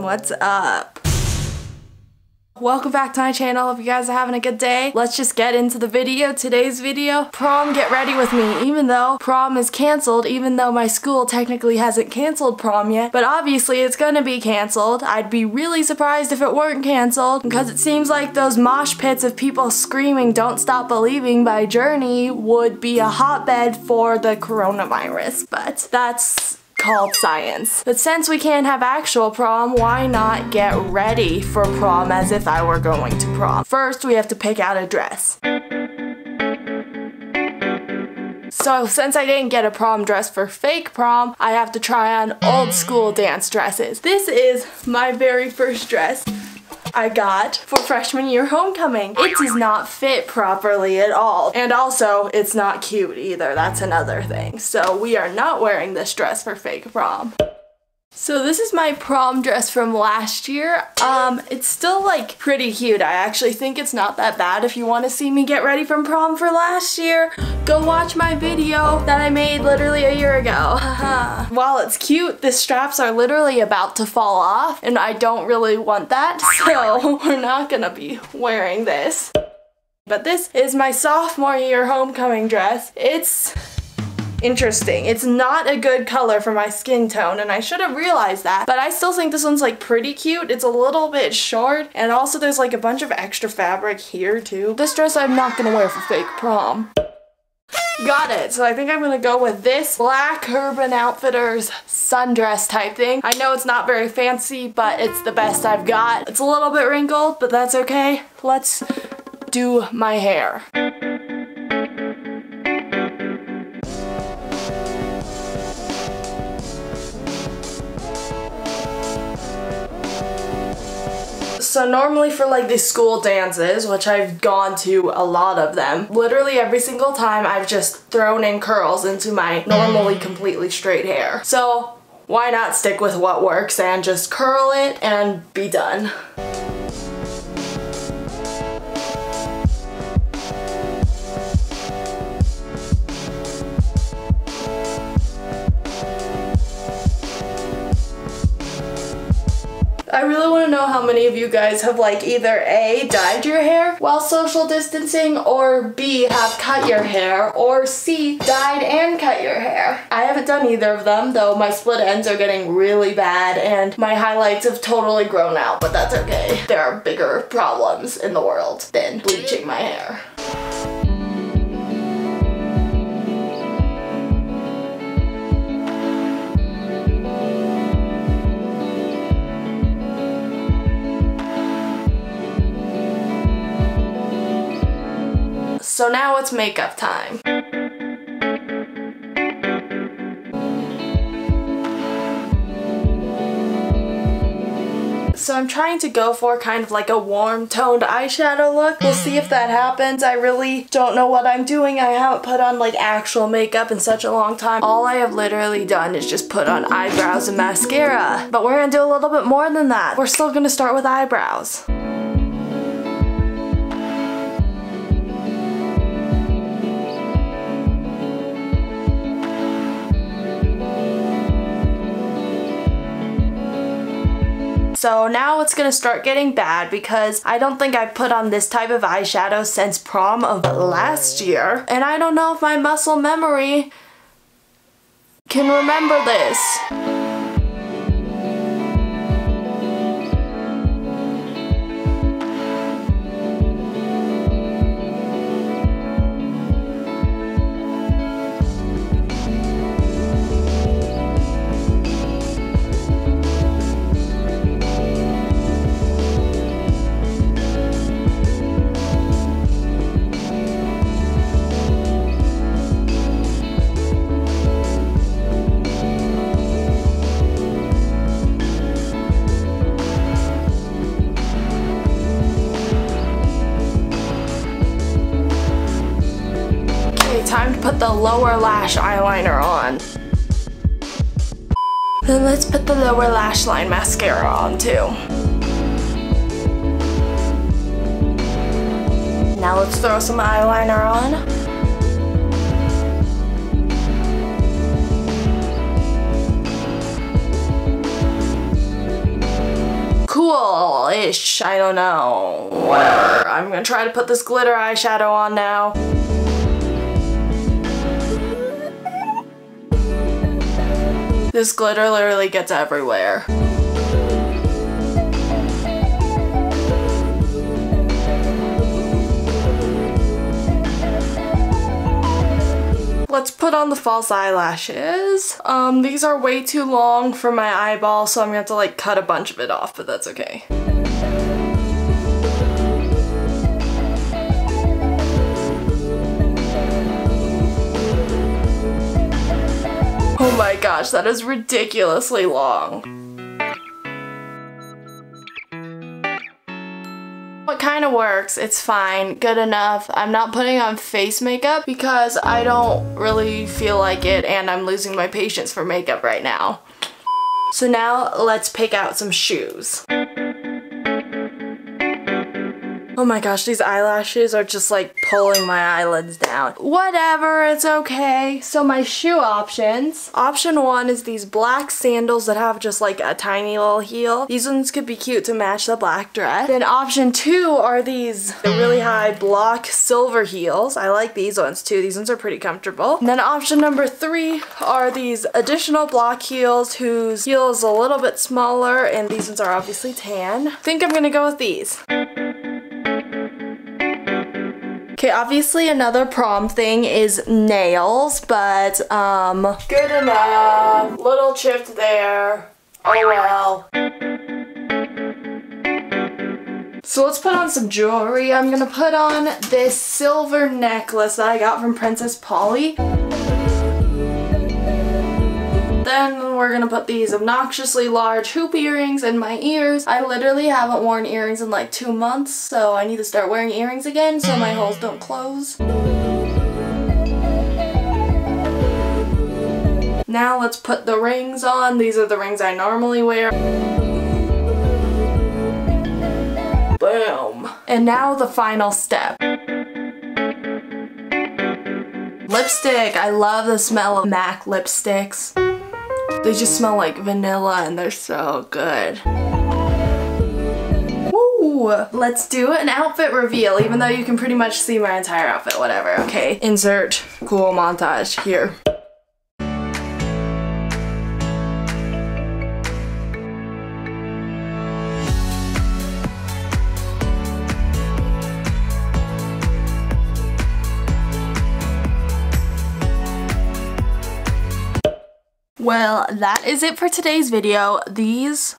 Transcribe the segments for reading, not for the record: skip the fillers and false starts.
What's up? Welcome back to my channel. Hope you guys are having a good day. Let's just get into the video. Today's video, prom get ready with me. Even though prom is canceled, even though my school technically hasn't canceled prom yet, but obviously it's gonna be canceled. I'd be really surprised if it weren't canceled because it seems like those mosh pits of people screaming "Don't Stop Believing" by Journey would be a hotbed for the coronavirus, but that's called science. But since we can't have actual prom, why not get ready for prom as if I were going to prom? First, we have to pick out a dress. So since I didn't get a prom dress for fake prom, I have to try on old school dance dresses. This is my very first dress I got for freshman year homecoming. It does not fit properly at all. And also, it's not cute either. That's another thing. So we are not wearing this dress for fake prom. So this is my prom dress from last year. It's still like pretty cute. I actually think it's not that bad. If you want to see me get ready from prom for last year, go watch my video that I made literally a year ago. While it's cute, the straps are literally about to fall off and I don't really want that, so we're not gonna be wearing this. But this is my sophomore year homecoming dress. It's interesting. It's not a good color for my skin tone and I should have realized that, but I still think this one's like pretty cute. It's a little bit short and also there's like a bunch of extra fabric here too. This dress I'm not gonna wear for fake prom. Got it. So I think I'm gonna go with this black Urban Outfitters sundress type thing. I know it's not very fancy, but it's the best I've got. It's a little bit wrinkled, but that's okay. Let's do my hair. So normally for like the school dances, which I've gone to a lot of them, literally every single time I've just thrown in curls into my normally completely straight hair. So why not stick with what works and just curl it and be done. I really want to know how many of you guys have like either A, dyed your hair while social distancing, or B, have cut your hair, or C, dyed and cut your hair. I haven't done either of them, though my split ends are getting really bad and my highlights have totally grown out, but that's okay. There are bigger problems in the world than bleaching my hair. So now it's makeup time. So I'm trying to go for kind of like a warm toned eyeshadow look. We'll see if that happens. I really don't know what I'm doing. I haven't put on like actual makeup in such a long time. All I have literally done is just put on eyebrows and mascara. But we're gonna do a little bit more than that. We're still gonna start with eyebrows. So now it's gonna start getting bad because I don't think I've put on this type of eyeshadow since prom of last year. And I don't know if my muscle memory can remember this. Time to put the lower lash eyeliner on. Then let's put the lower lash line mascara on too. Now let's throw some eyeliner on. cool-ish. I don't know. Whatever. I'm gonna try to put this glitter eyeshadow on now. This glitter literally gets everywhere. Let's put on the false eyelashes. These are way too long for my eyeball, so I'm gonna have to like cut a bunch of it off, but that's okay. Oh my gosh, that is ridiculously long. It kind of works. It's fine. Good enough. I'm not putting on face makeup because I don't really feel like it and I'm losing my patience for makeup right now. So now let's pick out some shoes. Oh my gosh, these eyelashes are just like pulling my eyelids down. Whatever, it's okay. So my shoe options. Option 1 is these black sandals that have just like a tiny little heel. These ones could be cute to match the black dress. Then option 2 are these really high block silver heels. I like these ones too. These ones are pretty comfortable. And then option number 3 are these additional block heels whose heel is a little bit smaller, and these ones are obviously tan. I think I'm gonna go with these. Okay, obviously another prom thing is nails, but good enough. Little chipped there. Oh well. So let's put on some jewelry. I'm gonna put on this silver necklace that I got from Princess Polly. Then we're gonna put these obnoxiously large hoop earrings in my ears. I literally haven't worn earrings in like 2 months, so I need to start wearing earrings again so my holes don't close. Now let's put the rings on. These are the rings I normally wear. Boom. And now the final step. Lipstick. I love the smell of MAC lipsticks. They just smell like vanilla and they're so good. Woo! Let's do an outfit reveal, even though you can pretty much see my entire outfit, whatever, okay? Insert cool montage here. Well, that is it for today's video. These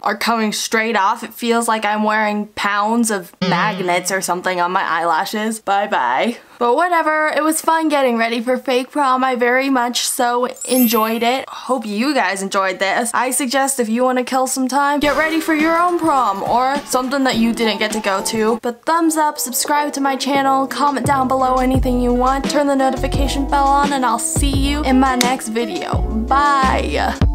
are coming straight off. It feels like I'm wearing pounds of magnets or something on my eyelashes. Bye-bye. But whatever, it was fun getting ready for fake prom. I very much so enjoyed it. Hope you guys enjoyed this. I suggest if you want to kill some time, get ready for your own prom or something that you didn't get to go to. But thumbs up, subscribe to my channel, comment down below anything you want, turn the notification bell on, and I'll see you in my next video. Bye!